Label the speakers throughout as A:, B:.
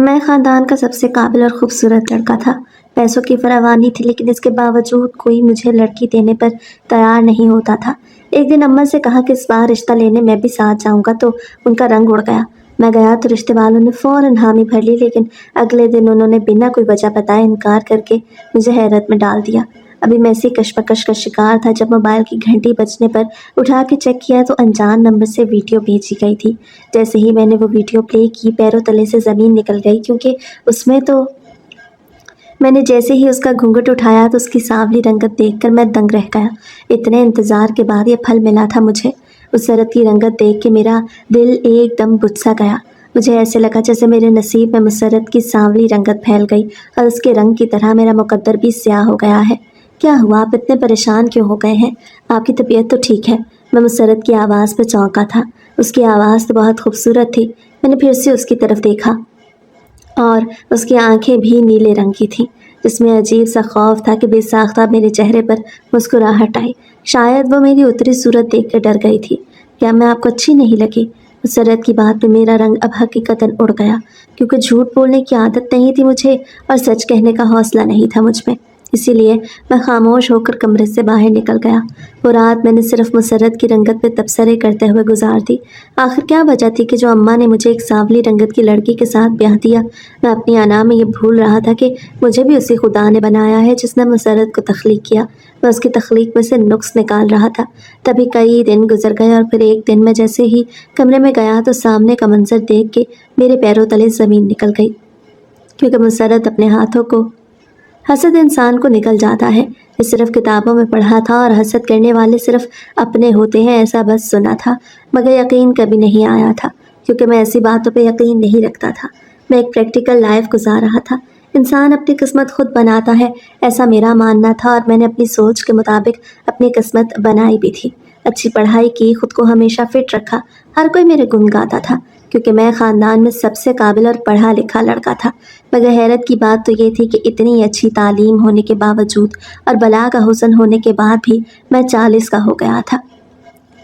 A: میں خاندان کا سب سے قابل اور خوبصورت لڑکا تھا۔ پیسوں کی فراوانی تھی لیکن اس کے باوجود کوئی مجھے لڑکی دینے پر تیار نہیں ہوتا تھا۔ ایک دن اماں سے کہا کہ اس بار رشتہ لینے میں بھی ساتھ جاؤں گا تو ان کا رنگ اڑ گیا۔ میں گیا تو رشتے والوں نے فوراً حامی بھر لی، لیکن اگلے دن انہوں نے بنا کوئی وجہ بتائے انکار کر کے مجھے حیرت میں ڈال دیا۔ ابھی میں اسی کشمکش کا شکار تھا جب موبائل کی گھنٹی بجنے پر اٹھا کے چیک کیا تو انجان نمبر سے ویڈیو بھیجی گئی تھی۔ جیسے ہی میں نے وہ ویڈیو پلے کی، پیروں تلے سے زمین نکل گئی، کیونکہ اس میں جیسے ہی اس کا گھونگھٹ اٹھایا تو اس کی سانولی رنگت دیکھ کر میں دنگ رہ گیا۔ اتنے انتظار کے بعد یہ پھل ملا تھا مجھے۔ اس عورت کی رنگت دیکھ کے میرا دل ایک دم بجھ سا گیا۔ مجھے ایسے لگا جیسے میرے نصیب میں مسرت کی سانولی رنگت پھیل گئی اور اس کے رنگ کی طرح میرا مقدر بھی سیاہ ہو گیا ہے۔ کیا ہوا؟ آپ اتنے پریشان کیوں ہو گئے ہیں؟ آپ کی طبیعت تو ٹھیک ہے؟ میں مسرت کی آواز پہ چونکا تھا۔ اس کی آواز تو بہت خوبصورت تھی۔ میں نے پھر سے اس کی طرف دیکھا اور اس کی آنکھیں بھی نیلے رنگ کی تھیں، جس میں عجیب سا خوف تھا کہ بے ساختہ میرے چہرے پر مسکراہٹ آئی۔ شاید وہ میری اتری صورت دیکھ کر ڈر گئی تھی۔ کیا میں آپ کو اچھی نہیں لگی؟ مسرت کی بات پہ میرا رنگ اب حقیقتاً اڑ گیا، کیونکہ جھوٹ بولنے کی عادت نہیں تھی مجھے اور سچ کہنے کا حوصلہ نہیں تھا مجھ میں۔ اسی لیے میں خاموش ہو کر کمرے سے باہر نکل گیا۔ وہ رات میں نے صرف مسرت کی رنگت پہ تبصرے کرتے ہوئے گزار دی۔ آخر کیا وجہ تھی کہ جو اماں نے مجھے ایک سانولی رنگت کی لڑکی کے ساتھ بیاہ دیا؟ میں اپنی انا میں یہ بھول رہا تھا کہ مجھے بھی اسی خدا نے بنایا ہے جس نے مسرت کو تخلیق کیا۔ میں اس کی تخلیق میں سے نقص نکال رہا تھا۔ تبھی کئی دن گزر گئے اور پھر ایک دن میں جیسے ہی کمرے میں گیا تو سامنے کا منظر دیکھ کے میرے پیروں تلے زمین نکل گئی، کیونکہ مسرت اپنے ہاتھوں کو حسد انسان کو نکل جاتا ہے، یہ صرف کتابوں میں پڑھا تھا اور حسد کرنے والے صرف اپنے ہوتے ہیں ایسا بس سنا تھا، مگر یقین کبھی نہیں آیا تھا، کیونکہ میں ایسی باتوں پہ یقین نہیں رکھتا تھا۔ میں ایک پریکٹیکل لائف گزار رہا تھا۔ انسان اپنی قسمت خود بناتا ہے، ایسا میرا ماننا تھا اور میں نے اپنی سوچ کے مطابق اپنی قسمت بنائی بھی تھی۔ اچھی پڑھائی کی، خود کو ہمیشہ فٹ رکھا، ہر کوئی میرے گن گاتا تھا کیونکہ میں خاندان میں سب سے قابل اور پڑھا لکھا لڑکا تھا۔ مگر حیرت کی بات تو یہ تھی کہ اتنی اچھی تعلیم ہونے کے باوجود اور بلا کا حسن ہونے کے بعد بھی میں 40 کا ہو گیا تھا،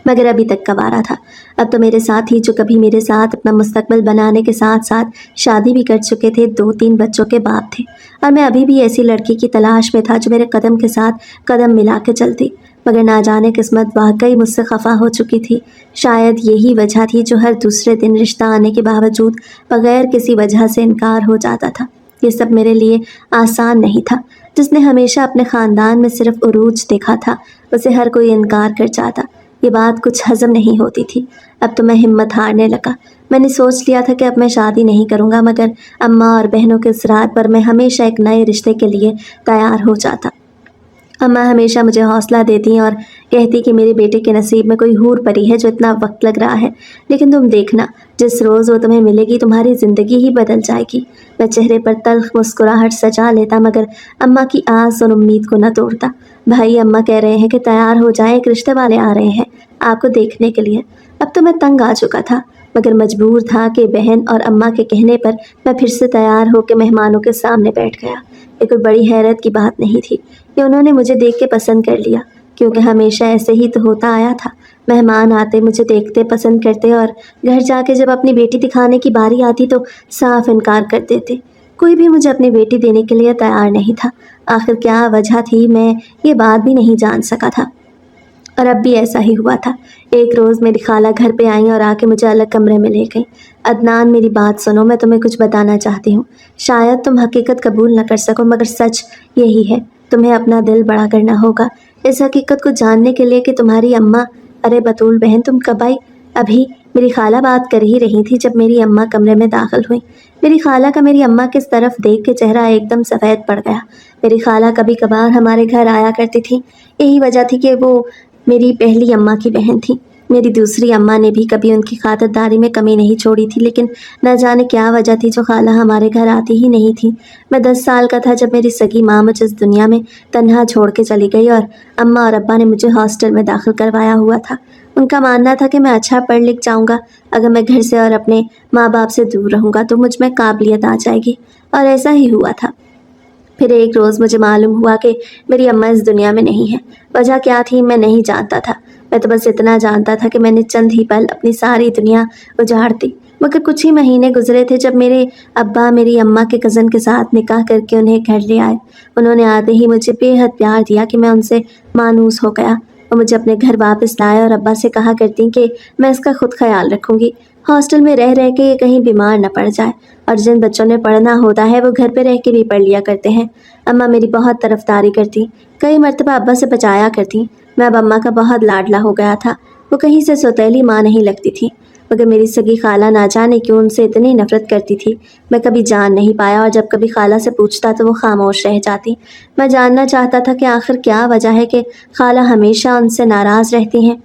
A: مگر ابھی تک کنوارا تھا۔ اب تو میرے ساتھی جو کبھی میرے ساتھ اپنا مستقبل بنانے کے ساتھ ساتھ شادی بھی کر چکے تھے، 2-3 بچوں کے باپ تھے، اور میں ابھی بھی ایسی لڑکی کی تلاش میں تھا جو میرے قدم کے ساتھ قدم ملا کے چلتی، مگر نہ جانے قسمت واقعی مجھ سے خفا ہو چکی تھی۔ شاید یہی وجہ تھی جو ہر دوسرے دن رشتہ آنے کے باوجود بغیر کسی وجہ سے انکار ہو جاتا تھا۔ یہ سب میرے لیے آسان نہیں تھا۔ جس نے ہمیشہ اپنے خاندان میں صرف عروج دیکھا تھا، اسے ہر کوئی انکار کر جاتا۔ یہ بات کچھ ہضم نہیں ہوتی تھی۔ اب تو میں ہمت ہارنے لگا۔ میں نے سوچ لیا تھا کہ اب میں شادی نہیں کروں گا، مگر اماں اور بہنوں کے اصرار پر میں ہمیشہ ایک نئے رشتے کے لیے تیار ہو جاتا۔ اماں ہمیشہ مجھے حوصلہ دیتی اور کہتی کہ میرے بیٹے کے نصیب میں کوئی حور پری ہے جو اتنا وقت لگ رہا ہے، لیکن تم دیکھنا جس روز وہ تمہیں ملے گی تمہاری زندگی ہی بدل جائے گی۔ میں چہرے پر تلخ مسکراہٹ سجا لیتا، مگر اماں کی آس اور امید کو نہ توڑتا۔ بھائی، اماں کہہ رہے ہیں کہ تیار ہو جائیں، ایک رشتے والے آ رہے ہیں آپ کو دیکھنے کے لیے۔ اب تو میں تنگ آ چکا تھا، مگر مجبور تھا کہ بہن اور اماں کے کہنے پر میں پھر سے تیار ہو کے مہمانوں کے سامنے بیٹھ گیا۔ یہ کوئی بڑی حیرت کی بات نہیں تھی کہ انہوں نے مجھے دیکھ کے پسند کر لیا، کیونکہ ہمیشہ ایسے ہی تو ہوتا آیا تھا۔ مہمان آتے، مجھے دیکھتے، پسند کرتے اور گھر جا کے جب اپنی بیٹی دکھانے کی باری آتی تو صاف انکار کر دیتے۔ کوئی بھی مجھے اپنی بیٹی دینے کے لیے تیار نہیں تھا۔ آخر کیا وجہ تھی، میں یہ بات بھی نہیں جان سکا تھا، اور اب بھی ایسا ہی ہوا تھا۔ ایک روز میری خالہ گھر پہ آئیں اور آ کے مجھے الگ کمرے میں لے گئیں۔ عدنان، میری بات سنو، میں تمہیں کچھ بتانا چاہتی ہوں۔ شاید تم حقیقت قبول نہ کر سکو، مگر سچ یہی ہے، تمہیں اپنا دل بڑا کرنا ہوگا اس حقیقت کو جاننے کے لیے کہ تمہاری اماں… ارے بطول بہن، تم کب آئی؟ ابھی میری خالہ بات کر ہی رہی تھی جب میری اماں کمرے میں داخل ہوئیں۔ میری خالہ کا میری اماں کی طرف دیکھ کے چہرہ ایک دم سفید پڑ گیا۔ میری خالہ کبھی کبھار ہمارے گھر آیا کرتی تھی، یہی وجہ تھی کہ وہ میری پہلی اماں کی بہن تھی۔ میری دوسری اماں نے بھی کبھی ان کی خاطرداری میں کمی نہیں چھوڑی تھی، لیکن نہ جانے کیا وجہ تھی جو خالہ ہمارے گھر آتی ہی نہیں تھی۔ میں 10 سال کا تھا جب میری سگی ماں مجھے اس دنیا میں تنہا چھوڑ کے چلی گئی، اور اماں اور ابا نے مجھے ہاسٹل میں داخل کروایا ہوا تھا۔ ان کا ماننا تھا کہ میں اچھا پڑھ لکھ جاؤں گا، اگر میں گھر سے اور اپنے ماں باپ سے دور رہوں گا تو مجھ میں قابلیت آ جائے گی، اور ایسا ہی ہوا تھا۔ پھر ایک روز مجھے معلوم ہوا کہ میری اماں اس دنیا میں نہیں ہے۔ وجہ کیا تھی میں نہیں جانتا تھا، میں تو بس اتنا جانتا تھا کہ میں نے چند ہی پل اپنی ساری دنیا اجاڑ دی۔ मगर कुछ ही महीने गुजरे थे जब मेरे अब्बा मेरी अम्मा के कज़न के साथ निकाह करके उन्हें घर ले आए। उन्होंने आते ही मुझे बेहद प्यार दिया कि मैं उनसे मानूस हो गया। वो मुझे अपने घर वापस लाए और अब्बा से कहा करती कि मैं इसका खुद ख्याल रखूँगी। हॉस्टल में रह रह के ये कहीं बीमार न पड़ जाए, और जिन बच्चों ने पढ़ना होता है वो घर पे रह के भी पढ़ लिया करते हैं। अम्मा मेरी बहुत तरफदारी करती, कई मरतबा अब्बा से बचाया करती। मैं अब अम्मा का बहुत लाडला हो गया था। वो कहीं से सौतेली माँ नहीं लगती थी, मगर मेरी सगी खाला ना जाने क्यों उनसे इतनी नफरत करती थी। मैं कभी जान नहीं पाया, और जब कभी खाला से पूछता तो वो खामोश रह जाती। मैं जानना चाहता था कि आखिर क्या वजह है कि खाला हमेशा उनसे नाराज़ रहती हैं,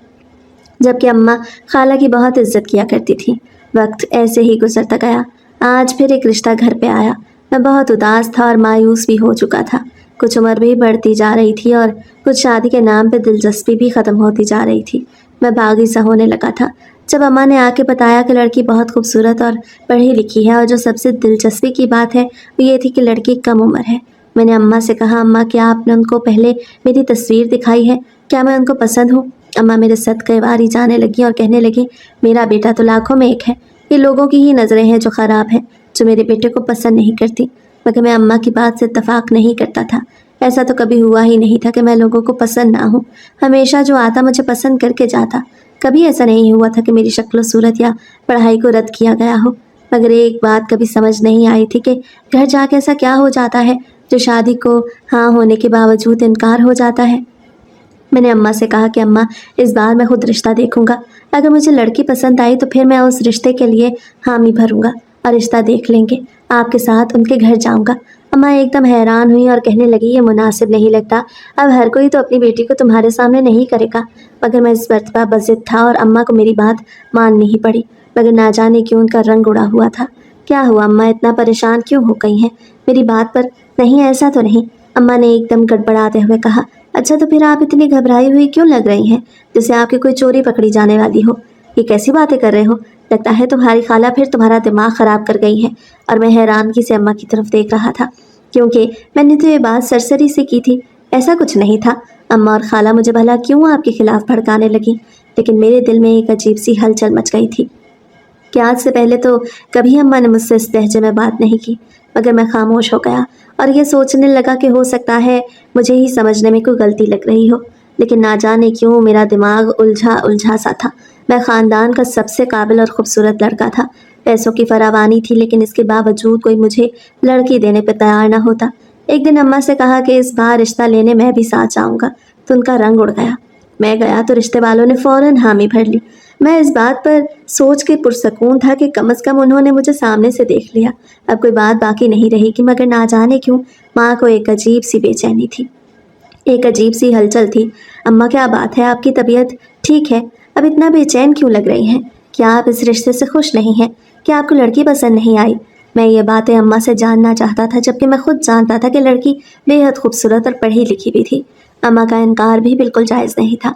A: जबकि अम्मा खाला की बहुत इज्जत किया करती थी। वक्त ऐसे ही गुजरता गया। आज फिर एक रिश्ता घर पे आया। मैं बहुत उदास था और मायूस भी हो चुका था। कुछ उम्र भी बढ़ती जा रही थी और कुछ शादी के नाम पे दिलचस्पी भी ख़त्म होती जा रही थी। मैं बागी सा होने लगा था। जब अम्मा ने आके बताया कि लड़की बहुत खूबसूरत और पढ़ी लिखी है, और जो सबसे दिलचस्पी की बात है वो ये थी कि लड़की कम उम्र है, मैंने अम्मा से कहा, अम्मा क्या आपने उनको पहले मेरी तस्वीर दिखाई है? क्या मैं उनको पसंद हूँ? अम्मा मेरे सदके वारी जाने लगी और कहने लगी, मेरा बेटा तो लाखों में एक है। ये लोगों की ही नज़रें हैं जो ख़राब हैं, जो मेरे बेटे को पसंद नहीं करती। मगर मैं अम्मा की बात से इत्तफाक नहीं करता था। ऐसा तो कभी हुआ ही नहीं था कि मैं लोगों को पसंद ना हूँ। हमेशा जो आता मुझे पसंद करके जाता। कभी ऐसा नहीं हुआ था कि मेरी शक्ल सूरत या पढ़ाई को रद्द किया गया हो। मगर एक बात कभी समझ नहीं आई थी कि घर जाके ऐसा क्या हो जाता है जो शादी को हाँ होने के बावजूद इनकार हो जाता है। मैंने अम्मा से कहा कि अम्मा, इस बार मैं खुद रिश्ता देखूंगा। अगर मुझे लड़की पसंद आई तो फिर मैं उस रिश्ते के लिए हामी भरूंगा और रिश्ता देख लेंगे। आपके साथ उनके घर जाऊंगा। अम्मा एकदम हैरान हुई और कहने लगी, ये मुनासिब नहीं लगता। अब हर कोई तो अपनी बेटी को तुम्हारे सामने नहीं करेगा। मगर मैं इस मरतबा बज़िद था और अम्मा को मेरी बात माननी ही पड़ी। मगर ना जाने क्यों उनका रंग उड़ा हुआ था। क्या हुआ अम्मा, इतना परेशान क्यों हो गई हैं मेरी बात पर? नहीं, ऐसा तो नहीं, अम्मा ने एकदम गड़बड़ाते हुए कहा। अच्छा, तो फिर आप इतनी घबराई हुई क्यों लग रही हैं, जैसे आपकी कोई चोरी पकड़ी जाने वाली हो? ये कैसी बातें कर रहे हो? लगता है तुम्हारी खाला फिर तुम्हारा दिमाग ख़राब कर गई है। और मैं हैरानगी से अम्मा की तरफ देख रहा था, क्योंकि मैंने तो ये बात सरसरी से की थी। ऐसा कुछ नहीं था। अम्मा और खाला मुझे भला क्यों आपके खिलाफ़ भड़काने लगी? लेकिन मेरे दिल में एक अजीब सी हलचल मच गई थी कि आज से पहले तो कभी अम्मा ने मुझसे इस लहजे में बात नहीं की। मगर मैं खामोश हो गया और ये सोचने लगा कि हो सकता है मुझे ही समझने में कोई गलती लग रही हो। लेकिन ना जाने क्यों मेरा दिमाग उलझा उलझा सा था। मैं ख़ानदान का सबसे काबिल और ख़ूबसूरत लड़का था। पैसों की फरावानी थी, लेकिन इसके बावजूद कोई मुझे लड़की देने पर तैयार न होता। एक दिन अम्मा से कहा कि इस बार रिश्ता लेने मैं भी साथ जाऊँगा, तो उनका रंग उड़ गया। मैं गया तो रिश्ते वालों ने फ़ौरन हामी भर ली। मैं इस बात पर सोच के पुरसकून था कि कम से कम उन्होंने मुझे सामने से देख लिया। अब कोई बात बाकी नहीं रही कि मगर ना जाने क्यों माँ को एक अजीब सी बेचैनी थी, एक अजीब सी हलचल थी। अम्मा, क्या बात है, आपकी तबीयत ठीक है? अब इतना बेचैन क्यों लग रही हैं? क्या आप इस रिश्ते से खुश नहीं हैं? क्या आपको लड़की पसंद नहीं आई? मैं ये बातें अम्मा से जानना चाहता था, जबकि मैं खुद जानता था कि लड़की बेहद खूबसूरत और पढ़ी लिखी भी थी। अम्मा का इनकार भी बिल्कुल जायज़ नहीं था,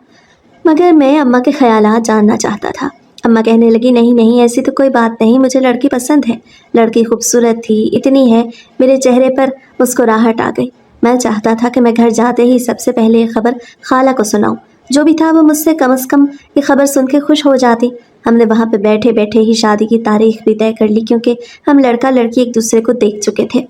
A: मगर मैं अम्मा के ख़यालात जानना चाहता था। अम्मा कहने लगी, नहीं नहीं, ऐसी तो कोई बात नहीं, मुझे लड़की पसंद है। लड़की खूबसूरत थी, इतनी है। मेरे चेहरे पर मुस्कुराहट आ गई। मैं चाहता था कि मैं घर जाते ही सबसे पहले ये खबर खाला को सुनाऊं। जो भी था वो मुझसे कम से कम ये खबर सुन के खुश हो जाती। हमने वहाँ पे बैठे बैठे ही शादी की तारीख भी तय कर ली, क्योंकि हम लड़का लड़की एक दूसरे को देख चुके थे।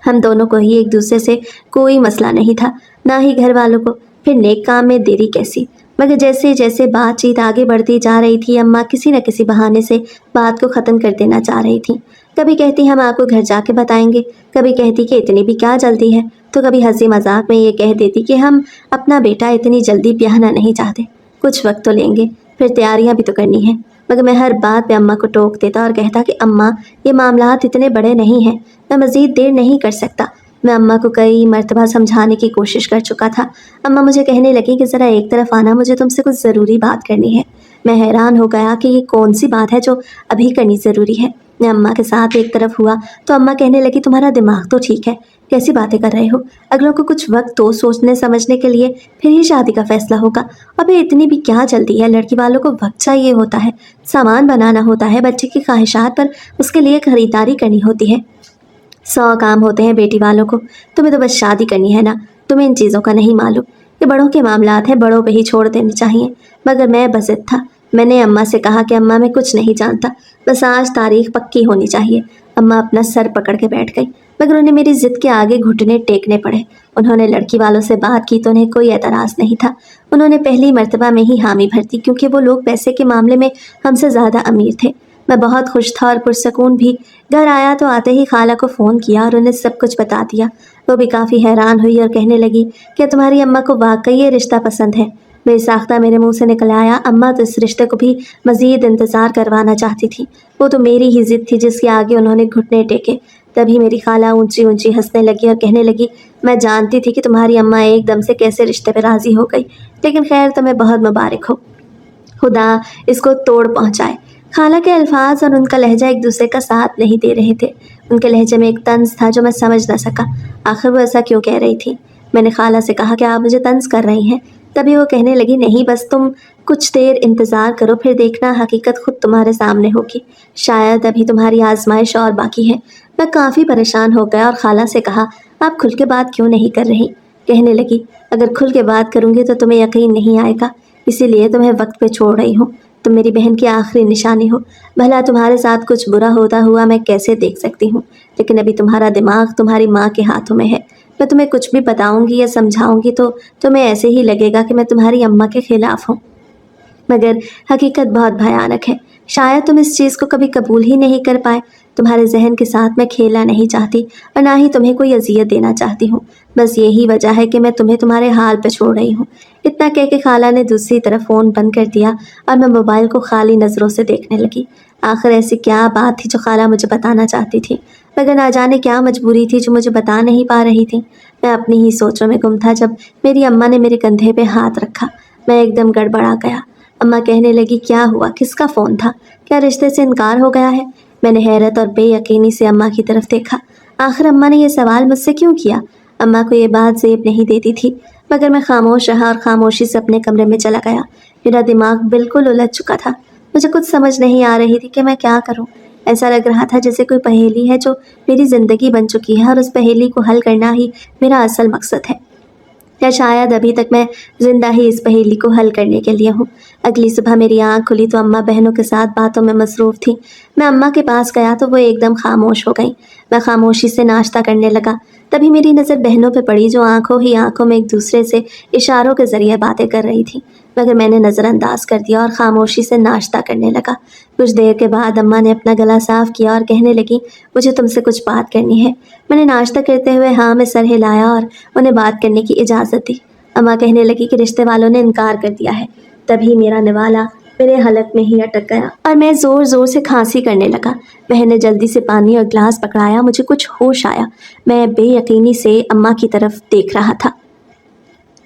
A: हम दोनों को ही एक दूसरे से कोई मसला नहीं था, ना ही घर वालों को। फिर नेक काम में देरी कैसी? मगर जैसे जैसे बातचीत आगे बढ़ती जा रही थी, अम्मा किसी न किसी बहाने से बात को ख़त्म कर देना चाह रही थी। कभी कहती हम आपको घर जाके बताएंगे, कभी कहती कि इतनी भी क्या जल्दी है, तो कभी हंसी मजाक में ये कह देती कि हम अपना बेटा इतनी जल्दी ब्याहना नहीं चाहते, कुछ वक्त तो लेंगे, फिर तैयारियां भी तो करनी है। मगर मैं हर बात पे अम्मा को टोक देता और कहता कि अम्मा, ये मामलात इतने बड़े नहीं हैं, मैं मज़ीद देर नहीं कर सकता। मैं अम्मा को कई मर्तबा समझाने की कोशिश कर चुका था। अम्मा मुझे कहने लगी कि ज़रा एक तरफ आना, मुझे तुमसे कुछ ज़रूरी बात करनी है। मैं हैरान हो गया कि ये कौन सी बात है जो अभी करनी ज़रूरी है। मैं अम्मा के साथ एक तरफ हुआ तो अम्मा कहने लगी, तुम्हारा दिमाग तो ठीक है, कैसी बातें कर रहे हो? अगलों को कुछ वक्त दो सोचने समझने के लिए, फिर ही शादी का फैसला होगा। अबे इतनी भी क्या जल्दी है? लड़की वालों को वक्त चाहिए होता है, सामान बनाना होता है, बच्चे की ख्वाहिशात पर उसके लिए खरीदारी करनी होती है। 100 काम होते हैं बेटी वालों को। तुम्हें तो बस शादी करनी है ना, तुम्हें इन चीज़ों का नहीं मालूम। ये बड़ों के मामलात हैं, बड़ों पे ही छोड़ देने चाहिए। मगर मैं बज़िद था, मैंने अम्मा से कहा कि अम्मा मैं कुछ नहीं जानता, बस आज तारीख पक्की होनी चाहिए। अम्मा अपना सर पकड़ के बैठ गई, मगर उन्हें मेरी जिद के आगे घुटने टेकने पड़े। उन्होंने लड़की वालों से बात की तो उन्हें कोई एतराज़ नहीं था। उन्होंने पहली मर्तबा में ही हामी भर दी, क्योंकि वो लोग पैसे के मामले में हमसे ज़्यादा अमीर थे। मैं बहुत खुश था और पुरसकून भी। घर आया तो आते ही खाला को फ़ोन किया और उन्हें सब कुछ बता दिया। वो भी काफ़ी हैरान हुई और कहने लगी, क्या तुम्हारी अम्मा को वाकई ये रिश्ता पसंद है? बेसाख्ता मेरे मुंह से निकल आया, अम्मा तो इस रिश्ते को भी मज़ीद इंतज़ार करवाना चाहती थी। वो तो मेरी ही ज़िद थी जिसके आगे उन्होंने घुटने टेके। तभी मेरी खाला ऊंची ऊंची हंसने लगी और कहने लगी, मैं जानती थी कि तुम्हारी अम्मा एकदम से कैसे रिश्ते पर राज़ी हो गई, लेकिन खैर तुम्हें बहुत मुबारक हो, खुदा इसको तोड़ पहुंचाए। खाला के अल्फाज और उनका लहजा एक दूसरे का साथ नहीं दे रहे थे। उनके लहजे में एक तंज था जो मैं समझ न सका। आखिर वो ऐसा क्यों कह रही थी? मैंने खाला से कहा कि आप मुझे तंज कर रही हैं। तभी वो कहने लगी, नहीं बस तुम कुछ देर इंतज़ार करो, फिर देखना हकीकत खुद तुम्हारे सामने होगी। शायद अभी तुम्हारी आजमाइश और बाकी है। मैं काफ़ी परेशान हो गया और खाला से कहा, आप खुल के बात क्यों नहीं कर रही? कहने लगी, अगर खुल के बात करूँगी तो तुम्हें यकीन नहीं आएगा, इसीलिए तुम्हें वक्त पे छोड़ रही हूँ। तुम मेरी बहन की आखिरी निशानी हो। भला तुम्हारे साथ कुछ बुरा होता हुआ मैं कैसे देख सकती हूँ, लेकिन अभी तुम्हारा दिमाग तुम्हारी माँ के हाथों में है। मैं तुम्हें कुछ भी बताऊंगी या समझाऊंगी तो तुम्हें ऐसे ही लगेगा कि मैं तुम्हारी अम्मा के खिलाफ हूँ, मगर हकीकत बहुत भयानक है। शायद तुम इस चीज़ को कभी कबूल ही नहीं कर पाए। तुम्हारे जहन के साथ मैं खेलना नहीं चाहती और ना ही तुम्हें कोई अजियत देना चाहती हूँ। बस यही वजह है कि मैं तुम्हें तुम्हारे हाल पे छोड़ रही हूँ। इतना कह के खाला ने दूसरी तरफ फ़ोन बंद कर दिया और मैं मोबाइल को खाली नज़रों से देखने लगी। आखिर ऐसी क्या बात थी जो खाला मुझे बताना चाहती थी, मगर ना जाने क्या मजबूरी थी जो मुझे बता नहीं पा रही थी। मैं अपनी ही सोचों में गुम था जब मेरी अम्मा ने मेरे कंधे पे हाथ रखा। मैं एकदम गड़बड़ा गया। अम्मा कहने लगी, क्या हुआ? किसका फ़ोन था? क्या रिश्ते से इनकार हो गया है? मैंने हैरत और बेयकीनी से अम्मा की तरफ देखा। आखिर अम्मा ने यह सवाल मुझसे क्यों किया? अम्मा को ये बात ज़ेब नहीं देती थी, मगर मैं खामोश रहा और खामोशी से अपने कमरे में चला गया। मेरा दिमाग बिल्कुल उलझ चुका था। मुझे कुछ समझ नहीं आ रही थी कि मैं क्या करूं। ऐसा लग रहा था जैसे कोई पहेली है जो मेरी ज़िंदगी बन चुकी है और उस पहेली को हल करना ही मेरा असल मकसद है, या शायद अभी तक मैं जिंदा ही इस पहेली को हल करने के लिए हूँ। अगली सुबह मेरी आँख खुली तो अम्मा बहनों के साथ बातों में मसरूफ़ थी। मैं अम्मा के पास गया तो वो एकदम खामोश हो गई। मैं खामोशी से नाश्ता करने लगा। तभी मेरी नज़र बहनों पे पड़ी जो आंखों ही आंखों में एक दूसरे से इशारों के ज़रिए बातें कर रही थी, मगर मैंने नज़रअंदाज कर दिया और खामोशी से नाश्ता करने लगा। कुछ देर के बाद अम्मा ने अपना गला साफ़ किया और कहने लगी, मुझे तुमसे कुछ बात करनी है। मैंने नाश्ता करते हुए हाँ में सर हिलाया और उन्हें बात करने की इजाज़त दी। अम्मा कहने लगी कि रिश्ते वालों ने इनकार कर दिया है। तभी मेरा निवाला मेरे हलक में ही अटक गया और मैं ज़ोर ज़ोर से खांसी करने लगा। बहन ने जल्दी से पानी और ग्लास पकड़ाया। मुझे कुछ होश आया। मैं बेयकीनी से अम्मा की तरफ देख रहा था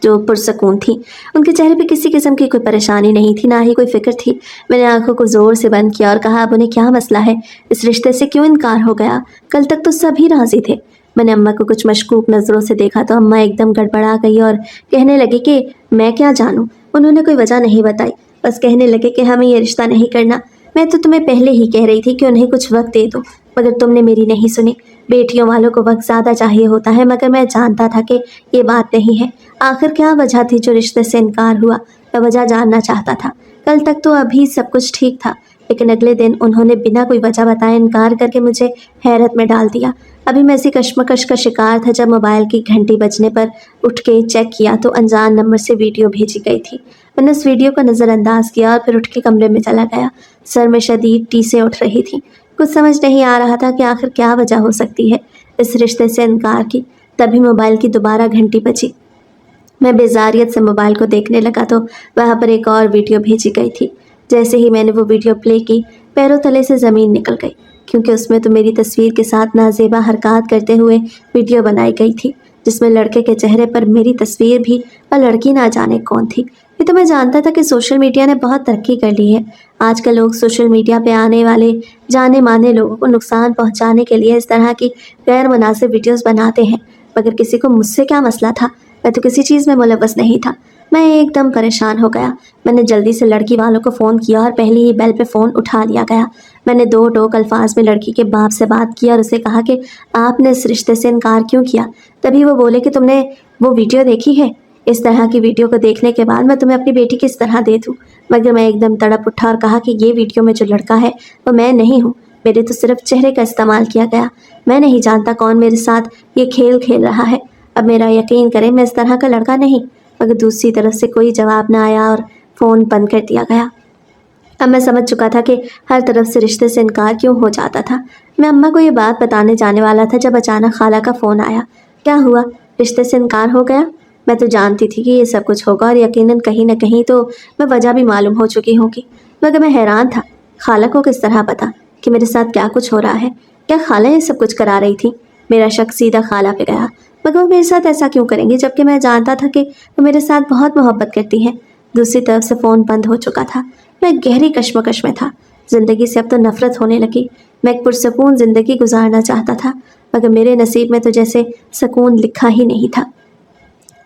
A: जो पुरसकून थी। उनके चेहरे पे किसी किस्म की कोई परेशानी नहीं थी, ना ही कोई फिक्र थी। मैंने आंखों को ज़ोर से बंद किया और कहा, अब उन्हें क्या मसला है? इस रिश्ते से क्यों इनकार हो गया? कल तक तो सभी राज़ी थे। मैंने अम्मा को कुछ मशकूक नज़रों से देखा तो अम्मा एकदम गड़बड़ा गई और कहने लगी कि मैं क्या जानूँ। उन्होंने कोई वजह नहीं बताई, बस कहने लगे कि हमें ये रिश्ता नहीं करना। मैं तो तुम्हें पहले ही कह रही थी कि उन्हें कुछ वक्त दे दो, मगर तुमने मेरी नहीं सुनी। बेटियों वालों को वक्त ज़्यादा चाहिए होता है, मगर मैं जानता था कि ये बात नहीं है। आखिर क्या वजह थी जो रिश्ते से इनकार हुआ? मैं वजह जानना चाहता था। कल तक तो अभी सब कुछ ठीक था, लेकिन अगले दिन उन्होंने बिना कोई वजह बताए इनकार करके मुझे हैरत में डाल दिया। अभी मैं इसी कश्मकश का शिकार था जब मोबाइल की घंटी बजने पर उठ के चेक किया तो अनजान नंबर से वीडियो भेजी गई थी। मैंने उस वीडियो को नज़रअंदाज किया और फिर उठ के कमरे में चला गया। सर में शदीद टीसें उठ रही थी। कुछ समझ नहीं आ रहा था कि आखिर क्या वजह हो सकती है इस रिश्ते से इनकार की। तभी मोबाइल की दोबारा घंटी बजी। मैं बेजारियत से मोबाइल को देखने लगा तो वहाँ पर एक और वीडियो भेजी गई थी। जैसे ही मैंने वो वीडियो प्ले की, पैरों तले से ज़मीन निकल गई, क्योंकि उसमें तो मेरी तस्वीर के साथ नाजेबा हरकत करते हुए वीडियो बनाई गई थी, जिसमें लड़के के चेहरे पर मेरी तस्वीर भी और लड़की ना जाने कौन थी। ये तो मैं जानता था कि सोशल मीडिया ने बहुत तरक्की कर ली है। आजकल लोग सोशल मीडिया पे आने वाले जाने माने लोगों को नुकसान पहुंचाने के लिए इस तरह की गैर मुनासिब वीडियोस बनाते हैं, मगर किसी को मुझसे क्या मसला था? मैं तो किसी चीज़ में मुलव्वस नहीं था। मैं एकदम परेशान हो गया। मैंने जल्दी से लड़की वालों को फ़ोन किया और पहली ही बेल पे फ़ोन उठा लिया गया। मैंने दो टोक अल्फाज में लड़की के बाप से बात की और उसे कहा कि आपने इस रिश्ते से इनकार क्यों किया। तभी वो बोले कि तुमने वो वीडियो देखी है? इस तरह की वीडियो को देखने के बाद मैं तुम्हें अपनी बेटी किस तरह दे दूँ? मगर मैं एकदम तड़प उठा और कहा कि ये वीडियो में जो लड़का है वो मैं नहीं हूँ, मेरे तो सिर्फ चेहरे का इस्तेमाल किया गया। मैं नहीं जानता कौन मेरे साथ ये खेल खेल रहा है। अब मेरा यकीन करें, मैं इस तरह का लड़का नहीं। मगर दूसरी तरफ से कोई जवाब न आया और फ़ोन बंद कर दिया गया। अब मैं समझ चुका था कि हर तरफ से रिश्ते से इनकार क्यों हो जाता था। मैं अम्मा को ये बात बताने जाने वाला था जब अचानक खाला का फ़ोन आया। क्या हुआ? रिश्ते से इनकार हो गया? मैं तो जानती थी कि ये सब कुछ होगा और यकीनन कहीं न कहीं तो मैं वजह भी मालूम हो चुकी होगी। मगर मैं हैरान था, खाला को किस तरह पता कि मेरे साथ क्या कुछ हो रहा है? क्या खाला ये सब कुछ करा रही थी? मेरा शक सीधा खाला पे गया। मगर वो मेरे साथ ऐसा क्यों करेंगी, जबकि मैं जानता था कि वो मेरे साथ बहुत मोहब्बत करती हैं। दूसरी तरफ से फ़ोन बंद हो चुका था। मैं गहरी कश्मकश में था। ज़िंदगी से अब तो नफ़रत होने लगी। मैं एक पुरसकून ज़िंदगी गुजारना चाहता था, मगर मेरे नसीब में तो जैसे सुकून लिखा ही नहीं था।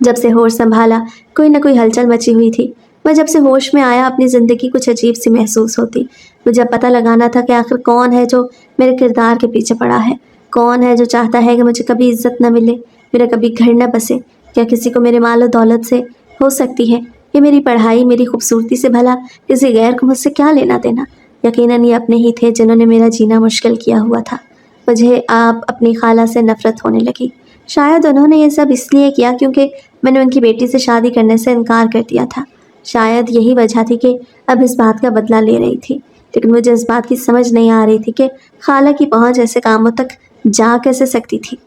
A: जब से होश संभाला, कोई न कोई हलचल मची हुई थी। मैं जब से होश में आया, अपनी ज़िंदगी कुछ अजीब सी महसूस होती। मुझे अब पता लगाना था कि आखिर कौन है जो मेरे किरदार के पीछे पड़ा है। कौन है जो चाहता है कि मुझे कभी इज्जत न मिले, मेरा कभी घर न बसे। क्या किसी को मेरे माल और दौलत से हो सकती है? ये मेरी पढ़ाई, मेरी खूबसूरती से भला किसी गैर को मुझसे क्या लेना देना? यकीनन ये अपने ही थे जिन्होंने मेरा जीना मुश्किल किया हुआ था। मुझे आप अपनी खाला से नफ़रत होने लगी। शायद उन्होंने ये सब इसलिए किया क्योंकि मैंने उनकी बेटी से शादी करने से इनकार कर दिया था। शायद यही वजह थी कि अब इस बात का बदला ले रही थी। लेकिन मुझे इस बात की समझ नहीं आ रही थी कि खाला की पहुंच ऐसे कामों तक जा कैसे सकती थी।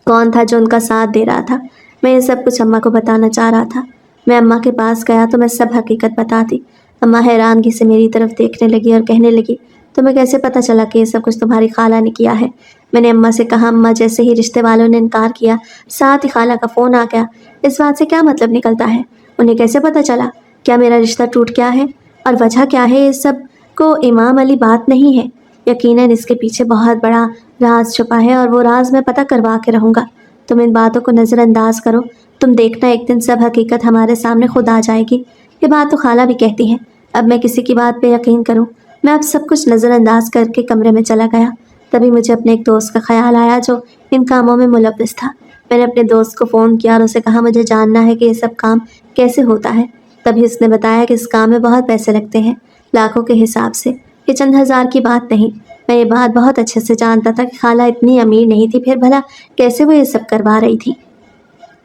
A: कौन था जो उनका साथ दे रहा था? मैं ये सब कुछ अम्मा को बताना चाह रहा था। मैं अम्मा के पास गया तो मैं सब हकीकत बता दी। अम्मा हैरानगी से मेरी तरफ देखने लगी और कहने लगी, तुम्हें कैसे पता चला कि ये सब कुछ तुम्हारी खाला ने किया है? मैंने अम्मा से कहा। अम्मा जैसे ही रिश्ते वालों ने इनकार किया, साथ ही खाला का फ़ोन आ गया। इस बात से क्या मतलब निकलता है? उन्हें कैसे पता चला? क्या मेरा रिश्ता टूट गया है? और वजह क्या है? इस सब को इमाम अली बात नहीं है। यकीनन इसके पीछे बहुत बड़ा राज छुपा है और वो राज मैं पता करवा के रहूँगा। तुम इन बातों को नज़रअंदाज करो। तुम देखना, एक दिन सब हकीकत हमारे सामने खुद आ जाएगी। ये बात तो खाला भी कहती है। अब मैं किसी की बात पे यकीन करूं? मैं अब सब कुछ नज़रअंदाज करके कमरे में चला गया। तभी मुझे अपने एक दोस्त का ख्याल आया जो इन कामों में मुलव्विस था। मैंने अपने दोस्त को फ़ोन किया और उसे कहा, मुझे जानना है कि ये सब काम कैसे होता है। तभी उसने बताया कि इस काम में बहुत पैसे लगते हैं, लाखों के हिसाब से। ये चंद हज़ार की बात नहीं। मैं ये बात बहुत अच्छे से जानता था कि खाला इतनी अमीर नहीं थी, फिर भला कैसे वो ये सब करवा रही थी।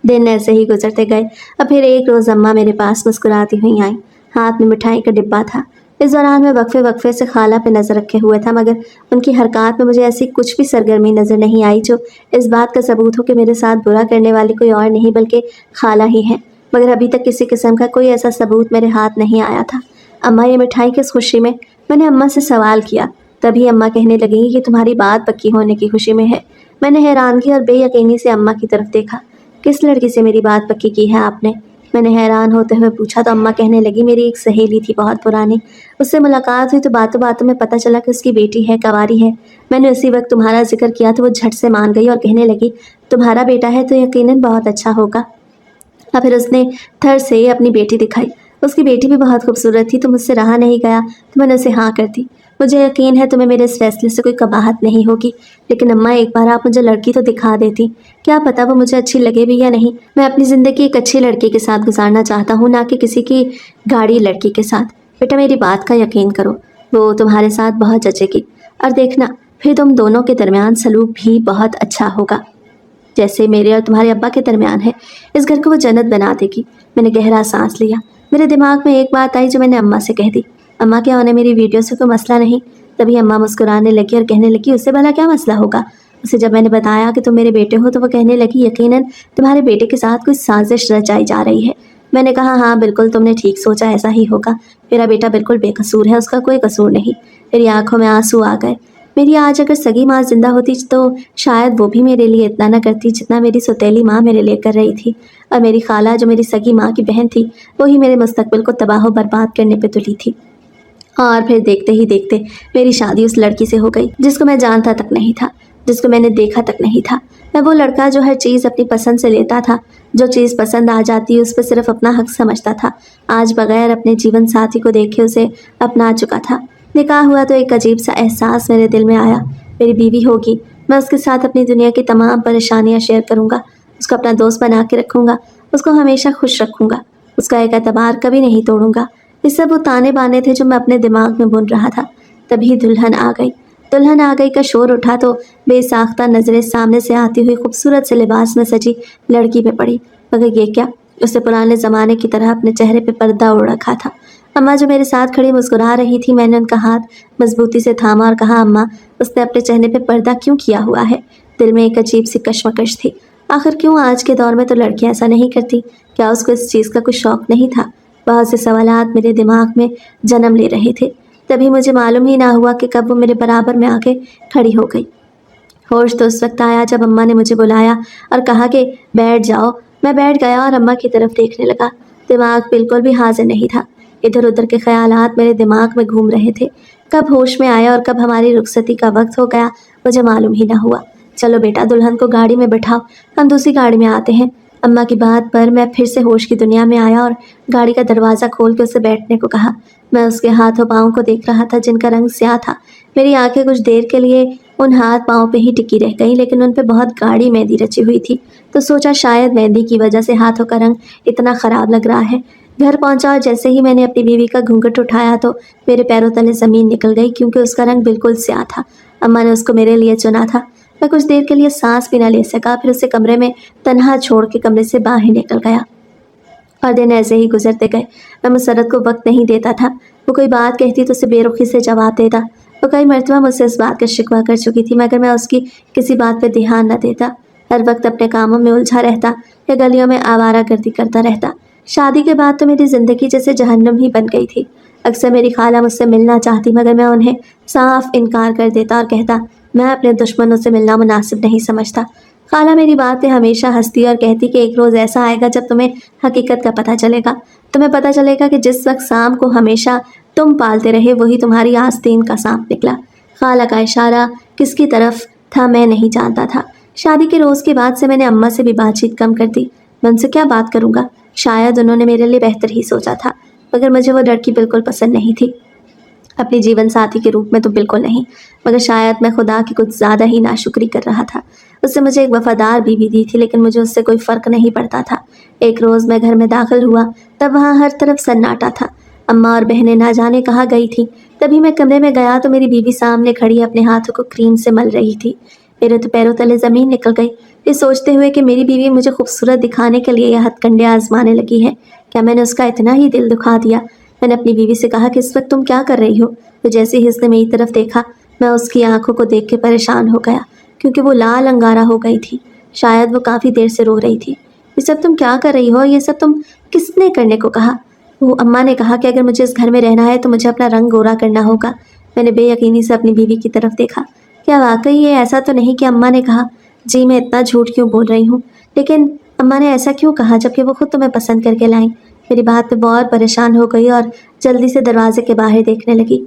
A: दिन ऐसे ही गुजरते गए। अब फिर एक रोज़ अम्मा मेरे पास मुस्कुराती हुई आई। हाथ में मिठाई का डिब्बा था। इस दौरान मैं वक्फे वक्फे से खाला पे नज़र रखे हुए था, मगर उनकी हरकत में मुझे ऐसी कुछ भी सरगर्मी नज़र नहीं आई जो इस बात का सबूत हो कि मेरे साथ बुरा करने वाली कोई और नहीं बल्कि खाला ही है। मगर अभी तक किसी किस्म का कोई ऐसा सबूत मेरे हाथ नहीं आया था। अम्मा, ये मिठाई किस खुशी में? मैंने अम्मा से सवाल किया। तभी अम्मा कहने लगी कि तुम्हारी बात पक्की होने की खुशी में है। मैंने हैरानगी और बेयकीनी से अम्मा की तरफ देखा। किस लड़की से मेरी बात पक्की की है आपने? मैंने हैरान होते हुए पूछा तो अम्मा कहने लगी, मेरी एक सहेली थी बहुत पुरानी, उससे मुलाकात हुई तो बातों बातों में पता चला कि उसकी बेटी है, कंवारी है। मैंने उसी वक्त तुम्हारा जिक्र किया तो वो झट से मान गई और कहने लगी, तुम्हारा बेटा है तो यकीनन बहुत अच्छा होगा। और फिर उसने थर से अपनी बेटी दिखाई। उसकी बेटी भी बहुत खूबसूरत थी, तो मुझसे रहा नहीं गया तो मैंने उसे हाँ कर दी। मुझे यकीन है तुम्हें मेरे इस फैसले से कोई कबाहत नहीं होगी। लेकिन अम्मा, एक बार आप मुझे लड़की तो दिखा देती। क्या पता वो मुझे अच्छी लगे भी या नहीं। मैं अपनी ज़िंदगी एक अच्छी लड़की के साथ गुजारना चाहता हूँ, ना कि किसी की गाड़ी लड़की के साथ। बेटा, मेरी बात का यकीन करो, वो तुम्हारे साथ बहुत जचेगी। और देखना, फिर तुम दोनों के दरमियान सलूक भी बहुत अच्छा होगा, जैसे मेरे और तुम्हारे अब्बा के दरमियान है। इस घर को वो जन्नत बना देगी। मैंने गहरा सांस लिया। मेरे दिमाग में एक बात आई जो मैंने अम्मा से कह दी। अम्मा, क्या उन्हें मेरी वीडियो से कोई मसला नहीं? तभी अम्मा मुस्कुराने लगी और कहने लगी, उससे भला क्या मसला होगा? उसे जब मैंने बताया कि तुम मेरे बेटे हो तो वो कहने लगी, यकीनन तुम्हारे बेटे के साथ कोई साजिश रचाई जा रही है। मैंने कहा, हाँ बिल्कुल, तुमने ठीक सोचा, ऐसा ही होगा। मेरा बेटा बिल्कुल बेकसूर है, उसका कोई कसूर नहीं। मेरी आंखों में आंसू आ गए। मेरी आज अगर सगी माँ जिंदा होती तो शायद वो भी मेरे लिए इतना न करती जितना मेरी सौतेली माँ मेरे लिए कर रही थी। और मेरी खाला जो मेरी सगी माँ की बहन थी, वही मेरे मुस्तकबिल को तबाह बर्बाद करने पे तुली थी। और फिर देखते ही देखते मेरी शादी उस लड़की से हो गई जिसको मैं जानता तक नहीं था, जिसको मैंने देखा तक नहीं था। मैं वो लड़का जो हर चीज़ अपनी पसंद से लेता था, जो चीज़ पसंद आ जाती उस पर सिर्फ अपना हक समझता था, आज बगैर अपने जीवन साथी को देखे उसे अपना चुका था। निकाह हुआ तो एक अजीब सा एहसास मेरे दिल में आया। मेरी बीवी होगी, मैं उसके साथ अपनी दुनिया की तमाम परेशानियां शेयर करूंगा। उसको अपना दोस्त बना के रखूँगा, उसको हमेशा खुश रखूँगा, उसका एक एतबार कभी नहीं तोड़ूंगा। ये सब वो ताने बाने थे जो मैं अपने दिमाग में बुन रहा था। तभी दुल्हन आ गई। दुल्हन आ गई का शोर उठा तो बेसाख्ता नजरें सामने से आती हुई खूबसूरत से लिबास में सजी लड़की पे पड़ी। मगर ये क्या, उसने पुराने ज़माने की तरह अपने चेहरे पे पर्दा ओढ़ रखा था। अम्मा जो मेरे साथ खड़ी मुस्कुरा रही थी, मैंने उनका हाथ मजबूती से थामा और कहा, अम्मा, उसने अपने चेहरे पे पर्दा क्यों किया हुआ है? दिल में एक अजीब सी कश्मकश थी। आखिर क्यों आज के दौर में तो लड़कियां ऐसा नहीं करती? क्या उसको इस चीज़ का कुछ शौक नहीं था? बहुत से सवालात मेरे दिमाग में जन्म ले रहे थे। तभी मुझे मालूम ही ना हुआ कि कब वो मेरे बराबर में आके खड़ी हो गई। होश तो उस वक्त आया जब अम्मा ने मुझे बुलाया और कहा कि बैठ जाओ। मैं बैठ गया और अम्मा की तरफ देखने लगा। दिमाग बिल्कुल भी हाजिर नहीं था। इधर उधर के ख्यालात मेरे दिमाग में घूम रहे थे। कब होश में आया और कब हमारी रुखसती का वक्त हो गया, मुझे मालूम ही ना हुआ। चलो बेटा, दुल्हन को गाड़ी में बैठाओ, हम दूसरी गाड़ी में आते हैं। अम्मा की बात पर मैं फिर से होश की दुनिया में आया और गाड़ी का दरवाज़ा खोल के उसे बैठने को कहा। मैं उसके हाथों पाँव को देख रहा था जिनका रंग स्याह था। मेरी आंखें कुछ देर के लिए उन हाथ पाँव पे ही टिकी रह गईं, लेकिन उन पे बहुत गाढ़ी मेहंदी रची हुई थी। तो सोचा शायद मेहंदी की वजह से हाथों का रंग इतना ख़राब लग रहा है। घर पहुंचा और जैसे ही मैंने अपनी बीवी का घूंघट उठाया तो मेरे पैरों तले ज़मीन निकल गई, क्योंकि उसका रंग बिल्कुल स्याह था। अम्मा ने उसको मेरे लिए चुना था। मैं कुछ देर के लिए सांस भी न ले सका, फिर उसे कमरे में तन्हा छोड़ के कमरे से बाहर निकल गया। और दिन ऐसे ही गुजरते गए। मैं मुसरत को वक्त नहीं देता था। वो कोई बात कहती तो उसे बेरुखी से जवाब देता। वो कई मरतबा मुझसे इस बात का शिकवा कर चुकी थी, मगर मैं उसकी किसी बात पर ध्यान न देता। हर वक्त अपने कामों में उलझा रहता या गलियों में आवारागर्दी करता रहता। शादी के बाद तो मेरी ज़िंदगी जैसे जहन्नुम ही बन गई थी। अक्सर मेरी खाला मुझसे मिलना चाहती, मगर मैं उन्हें साफ इनकार कर देता और कहता, मैं अपने दुश्मनों से मिलना मुनासिब नहीं समझता। खाला मेरी बात पे हमेशा हंसती और कहती कि एक रोज़ ऐसा आएगा जब तुम्हें हकीकत का पता चलेगा। तुम्हें पता चलेगा कि जिस वक्त सांप को हमेशा तुम पालते रहे, वही तुम्हारी आस्तीन का सांप निकला। खाला का इशारा किसकी तरफ था मैं नहीं जानता था। शादी के रोज़ के बाद से मैंने अम्मा से भी बातचीत कम कर दी। मैं उनसे क्या बात करूँगा? शायद उन्होंने मेरे लिए बेहतर ही सोचा था, मगर मुझे वो लड़की बिल्कुल पसंद नहीं थी। अपने जीवन साथी के रूप में तो बिल्कुल नहीं, मगर शायद मैं खुदा की कुछ ज़्यादा ही नाशुक्री कर रहा था। उससे मुझे एक वफादार बीवी दी थी, लेकिन मुझे उससे कोई फ़र्क नहीं पड़ता था। एक रोज़ मैं घर में दाखिल हुआ, तब वहाँ हर तरफ सन्नाटा था। अम्मा और बहनें ना जाने कहाँ गई थी। तभी मैं कमरे में गया तो मेरी बीवी सामने खड़ी अपने हाथों को क्रीम से मल रही थी। मेरे तो पैरों तले ज़मीन निकल गई, ये सोचते हुए कि मेरी बीवी मुझे खूबसूरत दिखाने के लिए यह हथकंडे आजमाने लगी है। क्या मैंने उसका इतना ही दिल दुखा दिया? मैंने अपनी बीवी से कहा कि इस वक्त तुम क्या कर रही हो? तो जैसे ही उसने मेरी तरफ देखा, मैं उसकी आंखों को देख के परेशान हो गया, क्योंकि वो लाल अंगारा हो गई थी। शायद वो काफ़ी देर से रो रही थी। ये सब तुम क्या कर रही हो? ये सब तुम किसने करने को कहा? वो अम्मा ने कहा कि अगर मुझे इस घर में रहना है तो मुझे अपना रंग गोरा करना होगा। मैंने बेयकीनी से अपनी बीवी की तरफ देखा। क्या वाकई ये ऐसा तो नहीं कि अम्मा ने कहा? जी, मैं इतना झूठ क्यों बोल रही हूँ? लेकिन अम्मा ने ऐसा क्यों कहा जबकि वो खुद तुम्हें पसंद करके लाई? मेरी बात पे बहुत परेशान हो गई और जल्दी से दरवाजे के बाहर देखने लगी।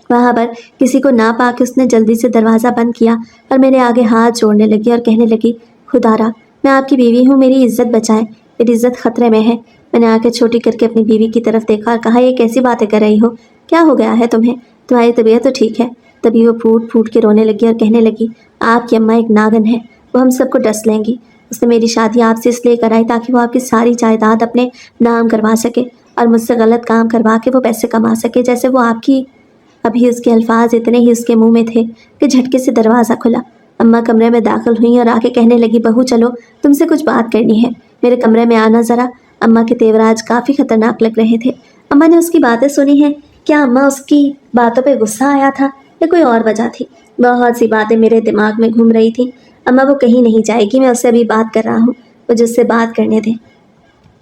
A: वहाँ पर किसी को ना पाके उसने जल्दी से दरवाज़ा बंद किया और मेरे आगे हाथ जोड़ने लगी और कहने लगी, खुदारा, मैं आपकी बीवी हूँ, मेरी इज्जत बचाएं, मेरी इज्जत खतरे में है। मैंने आंखें छोटी करके अपनी बीवी की तरफ देखा और कहा, ये कैसी बातें कर रही हो? क्या हो गया है तुम्हें? तुम्हारी तबीयत तो ठीक है? तभी वो फूट फूट के रोने लगी और कहने लगी, आपकी अम्मा एक नागन है, वो हम सबको डस लेंगी। उसने मेरी शादी आपसे इसलिए कराई ताकि वो आपकी सारी जायदाद अपने नाम करवा सके और मुझसे गलत काम करवा के वो पैसे कमा सके, जैसे वो आपकी। अभी उसके अल्फाज इतने ही उसके मुंह में थे कि झटके से दरवाज़ा खुला। अम्मा कमरे में दाखिल हुई और आके कहने लगी, बहू चलो, तुमसे कुछ बात करनी है, मेरे कमरे में आना ज़रा। अम्मा के तेवर आज काफ़ी खतरनाक लग रहे थे। अम्मा ने उसकी बातें सुनी हैं। क्या अम्मा उसकी बातों पे गुस्सा आया था या कोई और वजह थी? बहुत सी बातें मेरे दिमाग में घूम रही थी। अम्मा वो कहीं नहीं जाएगी, मैं उससे अभी बात कर रहा हूँ, मुझे उससे बात करने दें।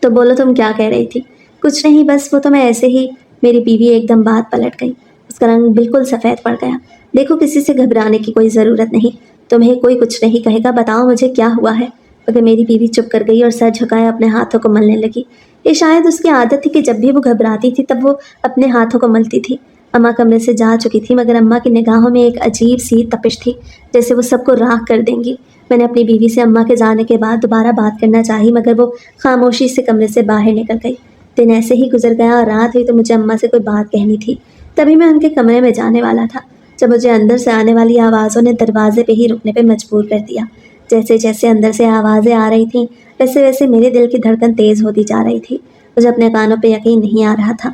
A: तो बोलो, तुम क्या कह रही थी? कुछ नहीं, बस वो तो मैं ऐसे ही। मेरी बीवी एकदम बात पलट गई, उसका रंग बिल्कुल सफ़ेद पड़ गया। देखो, किसी से घबराने की कोई ज़रूरत नहीं, तुम्हें कोई कुछ नहीं कहेगा, बताओ मुझे क्या हुआ है? मगर मेरी बीवी चुप कर गई और सर झुकाए अपने हाथों को मलने लगी। ये शायद उसकी आदत थी कि जब भी वो घबराती थी तब वो अपने हाथों को मलती थी। अम्मा कमरे से जा चुकी थी, मगर अम्मा की निगाहों में एक अजीब सी तपिश थी, जैसे वो सबको राख कर देंगी। मैंने अपनी बीवी से अम्मा के जाने के बाद दोबारा बात करना चाही, मगर वो खामोशी से कमरे से बाहर निकल गई। दिन ऐसे ही गुजर गया और रात हुई तो मुझे अम्मा से कोई बात कहनी थी। तभी मैं उनके कमरे में जाने वाला था जब मुझे अंदर से आने वाली आवाज़ों ने दरवाजे पे ही रुकने पे मजबूर कर दिया। जैसे जैसे अंदर से आवाज़ें आ रही थीं वैसे वैसे मेरे दिल की धड़कन तेज़ होती जा रही थी। मुझे अपने कानों पे यकीन नहीं आ रहा था।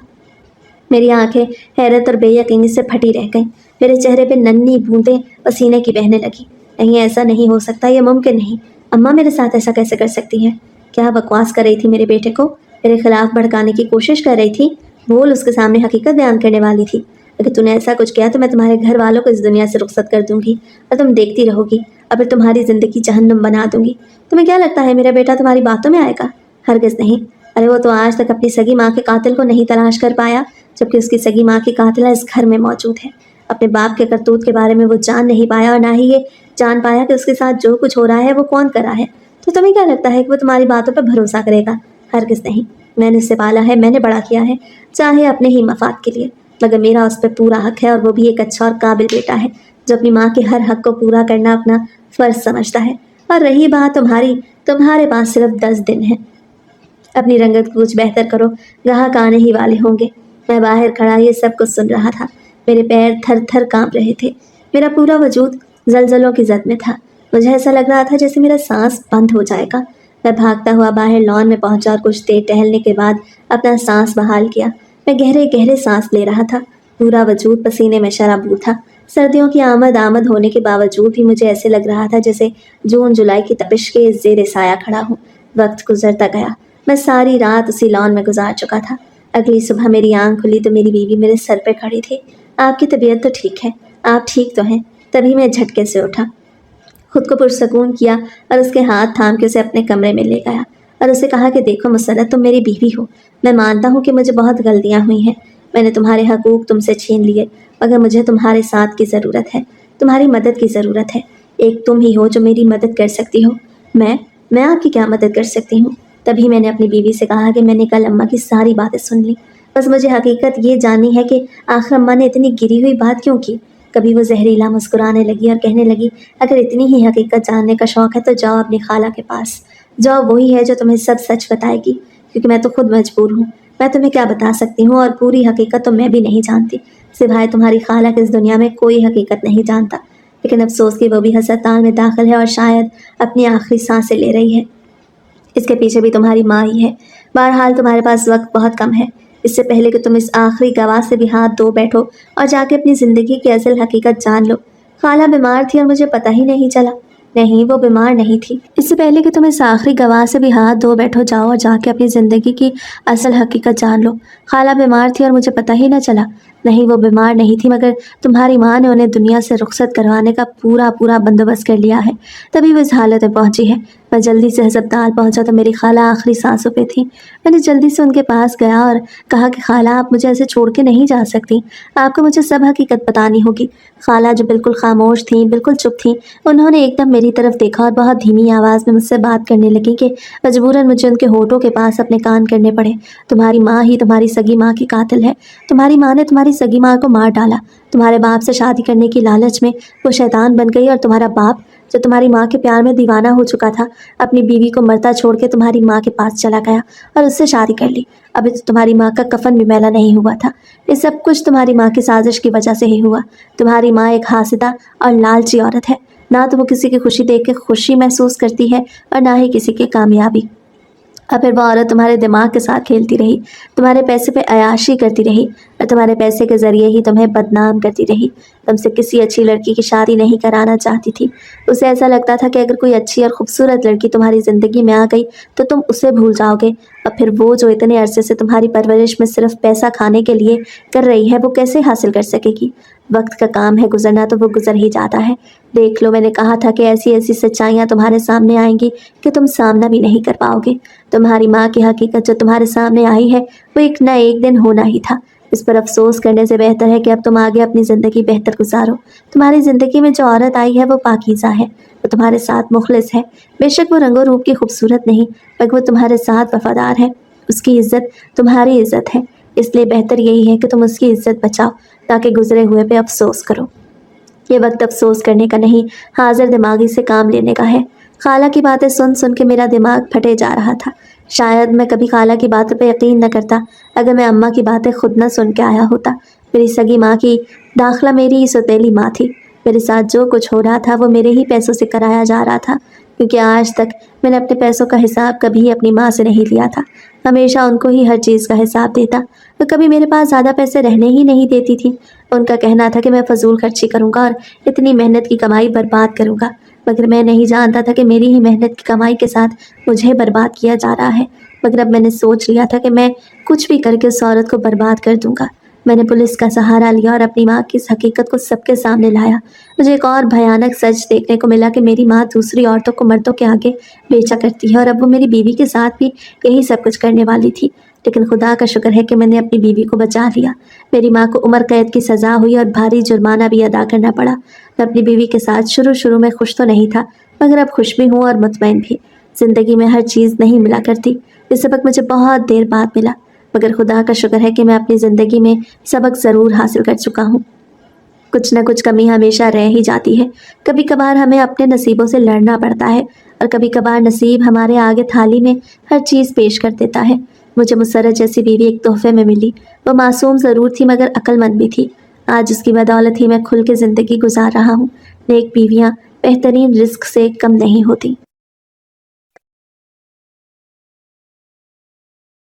A: मेरी आंखें हैरत और बेयकीनी से फटी रह गईं। मेरे चेहरे पे नन्ही बूंदें पसीने की बहने लगी। नहीं, ऐसा नहीं हो सकता, ये मुमकिन नहीं। अम्मा मेरे साथ ऐसा कैसे कर सकती हैं? क्या बकवास कर रही थी मेरे बेटे को? मेरे खिलाफ भड़काने की कोशिश कर रही थी? बोल, उसके सामने हकीकत बयान करने वाली थी। अगर तूने ऐसा कुछ किया तो मैं तुम्हारे घर वालों को इस दुनिया से रुखसत कर दूंगी और तुम देखती रहोगी और फिर तुम्हारी ज़िंदगी जहन्नुम बना दूंगी। तुम्हें क्या लगता है मेरा बेटा तुम्हारी बातों में आएगा? हरगिज़ नहीं। अरे वो तो आज तक अपनी सगी माँ के कातिल को नहीं तलाश कर पाया, जबकि उसकी सगी माँ की कातिला इस घर में मौजूद है। अपने बाप के करतूत के बारे में वो जान नहीं पाया और ना ही ये जान पाया कि उसके साथ जो कुछ हो रहा है वो कौन कर रहा है। तो तुम्हें क्या लगता है कि वो तुम्हारी बातों पर भरोसा करेगा? हरगिज़ नहीं। मैंने उसे पाला है, मैंने बड़ा किया है, चाहे अपने ही मफाद के लिए, मगर मेरा उस पर पूरा हक है और वो भी एक अच्छा और काबिल बेटा है जो अपनी माँ के हर हक को पूरा करना अपना फ़र्ज समझता है। और रही बात तुम्हारी, तुम्हारे पास सिर्फ 10 दिन है। अपनी रंगत को कुछ बेहतर करो, ग्राहक आने ही वाले होंगे। मैं बाहर खड़ा ये सब कुछ सुन रहा था। मेरे पैर थर थर कांप रहे थे। मेरा पूरा वजूद जलजलों की जद में था। मुझे ऐसा लग रहा था जैसे मेरा सांस बंद हो जाएगा। मैं भागता हुआ बाहर लॉन में पहुंचा और कुछ देर टहलने के बाद अपना सांस बहाल किया। मैं गहरे गहरे सांस ले रहा था। पूरा वजूद पसीने में शराबूर था। सर्दियों की आमद होने के बावजूद भी मुझे ऐसे लग रहा था जैसे जून जुलाई की तपिश के ज़ेरे साया खड़ा हूँ। वक्त गुजरता गया। मैं सारी रात उसी लॉन में गुजार चुका था। अगली सुबह मेरी आंख खुली तो मेरी बीवी मेरे सर पे खड़ी थी। आपकी तबीयत तो ठीक है, आप ठीक तो हैं? तभी मैं झटके से उठा, खुद को पुरसकून किया और उसके हाथ थाम के उसे अपने कमरे में ले गया और उसे कहा कि देखो मुसरत, तुम मेरी बीवी हो। मैं मानता हूँ कि मुझे बहुत गलतियाँ हुई हैं। मैंने तुम्हारे हकूक़ तुमसे छीन लिए, मगर मुझे तुम्हारे साथ की ज़रूरत है, तुम्हारी मदद की ज़रूरत है। एक तुम ही हो जो मेरी मदद कर सकती हो। मैं आपकी क्या मदद कर सकती हूँ? तभी मैंने अपनी बीवी से कहा कि मैंने कल अम्मा की सारी बातें सुन ली। बस मुझे हकीकत ये जाननी है कि आखिर अम्मा ने इतनी गिरी हुई बात क्यों की। कभी वो जहरीला मुस्कुराने लगी और कहने लगी, अगर इतनी ही हकीकत जानने का शौक़ है तो जाओ अपनी खाला के पास। जाओ, वही है जो तुम्हें सब सच बताएगी, क्योंकि मैं तो खुद मजबूर हूँ। मैं तुम्हें क्या बता सकती हूँ, और पूरी हकीकत तो मैं भी नहीं जानती। सिवाय तुम्हारी खाला के इस दुनिया में कोई हकीकत नहीं जानता। लेकिन अफसोस कि वो भी हस्पताल में दाखिल है और शायद अपनी आखिरी सांसें ले रही है। इसके पीछे भी तुम्हारी माँ ही है। बहरहाल तुम्हारे पास वक्त बहुत कम है। इससे पहले कि तुम इस आखिरी गवाह से भी हाथ धो बैठो और जाके अपनी ज़िंदगी की असल हकीकत जान लो। खाला बीमार थी और मुझे पता ही नहीं चला। नहीं, वो बीमार नहीं थी। इससे पहले कि तुम इस आखिरी गवाह से भी हाथ धो बैठो, जाओ और जाके अपनी ज़िंदगी की असल हकीकत जान लो। खाला बीमार थी और मुझे पता ही न चला। नहीं, वो बीमार नहीं थी, मगर तुम्हारी माँ ने उन्हें दुनिया से रुखसत करवाने का पूरा बंदोबस्त कर लिया है, तभी वो इस हालत में पहुंची है। मैं जल्दी से अस्पताल पहुंचा तो मेरी खाला आखिरी सांसों पे थी। मैंने जल्दी से उनके पास गया और कहा कि खाला, आप मुझे ऐसे छोड़ के नहीं जा सकती, आपको मुझे सब हकीकत बतानी होगी। खाला, जो बिल्कुल खामोश थी, बिल्कुल चुप थी, उन्होंने एकदम मेरी तरफ देखा और बहुत धीमी आवाज़ में मुझसे बात करने लगी कि मजबूरन मुझे उनके होठों के पास अपने कान करने पड़े। तुम्हारी माँ ही तुम्हारी सगी माँ की कातिल है। तुम्हारी माँ ने तुम्हारी सगी माँ को मार डाला। तुम्हारे बाप से शादी करने की लालच में वो शैतान बन गई और तुम्हारा बाप, जो तुम्हारी माँ के प्यार में दीवाना हो चुका था, अपनी बीवी को मरता छोड़ के तुम्हारी माँ के पास चला गया और उससे शादी कर ली। अभी तो तुम्हारी माँ का कफन भी मैला नहीं हुआ था। ये सब कुछ तुम्हारी माँ की साजिश की वजह से ही हुआ। तुम्हारी माँ एक हासिदा और लालची औरत है। ना तो वो किसी की खुशी देख के खुशी महसूस करती है और ना ही किसी की कामयाबी। और फिर वो औरत तुम्हारे दिमाग के साथ खेलती रही, तुम्हारे पैसे पे अयाशी करती रही और तुम्हारे पैसे के ज़रिए ही तुम्हें बदनाम करती रही। तुमसे किसी अच्छी लड़की की शादी नहीं कराना चाहती थी। उसे ऐसा लगता था कि अगर कोई अच्छी और ख़ूबसूरत लड़की तुम्हारी ज़िंदगी में आ गई तो तुम उसे भूल जाओगे, और फिर वो जो इतने अरसे से तुम्हारी परवरिश में सिर्फ पैसा खाने के लिए कर रही है, वो कैसे हासिल कर सकेगी। वक्त का काम है गुजरना, तो वो गुजर ही जाता है। देख लो, मैंने कहा था कि ऐसी ऐसी सच्चाइयाँ तुम्हारे सामने आएंगी कि तुम सामना भी नहीं कर पाओगे। तुम्हारी माँ की हकीकत जो तुम्हारे सामने आई है वो एक ना एक दिन होना ही था। इस पर अफसोस करने से बेहतर है कि अब तुम आगे अपनी ज़िंदगी बेहतर गुजारो। तुम्हारी ज़िंदगी में जो औरत आई है वो पाकीज़ा है, वो तुम्हारे साथ मुखलिस है। बेशक वो रंगो रूप की खूबसूरत नहीं, मगर वो तुम्हारे साथ वफादार है। उसकी इज्जत तुम्हारी इज्जत है, इसलिए बेहतर यही है कि तुम उसकी इज्जत बचाओ, ताकि गुजरे हुए पे अफसोस करो। ये वक्त अफसोस करने का नहीं, हाजिर दिमागी से काम लेने का है। खाला की बातें सुन सुन के मेरा दिमाग फटे जा रहा था। शायद मैं कभी खाला की बातों पे यकीन न करता अगर मैं अम्मा की बातें खुद न सुन के आया होता। मेरी सगी माँ की दाखिला मेरी ही सौतेली माँ थी। मेरे साथ जो कुछ हो रहा था वो मेरे ही पैसों से कराया जा रहा था। क्योंकि आज तक मैंने अपने पैसों का हिसाब कभी अपनी माँ से नहीं लिया था। हमेशा उनको ही हर चीज़ का हिसाब देता, तो कभी मेरे पास ज़्यादा पैसे रहने ही नहीं देती थी। उनका कहना था कि मैं फजूल खर्ची करूँगा और इतनी मेहनत की कमाई बर्बाद करूँगा, मगर मैं नहीं जानता था कि मेरी ही मेहनत की कमाई के साथ मुझे बर्बाद किया जा रहा है। मगर अब मैंने सोच लिया था कि मैं कुछ भी करके उस औरत को बर्बाद कर दूँगा। मैंने पुलिस का सहारा लिया और अपनी माँ की इस हकीकत को सबके सामने लाया। मुझे एक और भयानक सच देखने को मिला कि मेरी माँ दूसरी औरतों को मर्दों के आगे बेचा करती है और अब वो मेरी बीवी के साथ भी यही सब कुछ करने वाली थी। लेकिन खुदा का शुक्र है कि मैंने अपनी बीवी को बचा लिया। मेरी माँ को उम्र कैद की सज़ा हुई और भारी जुर्माना भी अदा करना पड़ा। मैं अपनी बीवी के साथ शुरू में खुश तो नहीं था, मगर अब खुश भी हूँ और मुतमईन भी। ज़िंदगी में हर चीज़ नहीं मिला करती, ये सबक मुझे बहुत देर बाद मिला, मगर खुदा का शुक्र है कि मैं अपनी ज़िंदगी में सबक ज़रूर हासिल कर चुका हूँ। कुछ न कुछ कमी हमेशा रह ही जाती है। कभी कभार हमें अपने नसीबों से लड़ना पड़ता है और कभी कभार नसीब हमारे आगे थाली में हर चीज़ पेश कर देता है। मुझे मुसर्रत जैसी बीवी एक तोहफे में मिली। वो मासूम ज़रूर थी मगर अक्लमंद भी थी। आज उसकी बदौलत ही मैं खुल के ज़िंदगी गुजार रहा हूँ। नेक बीवियाँ बेहतरीन रिस्क से कम नहीं होती।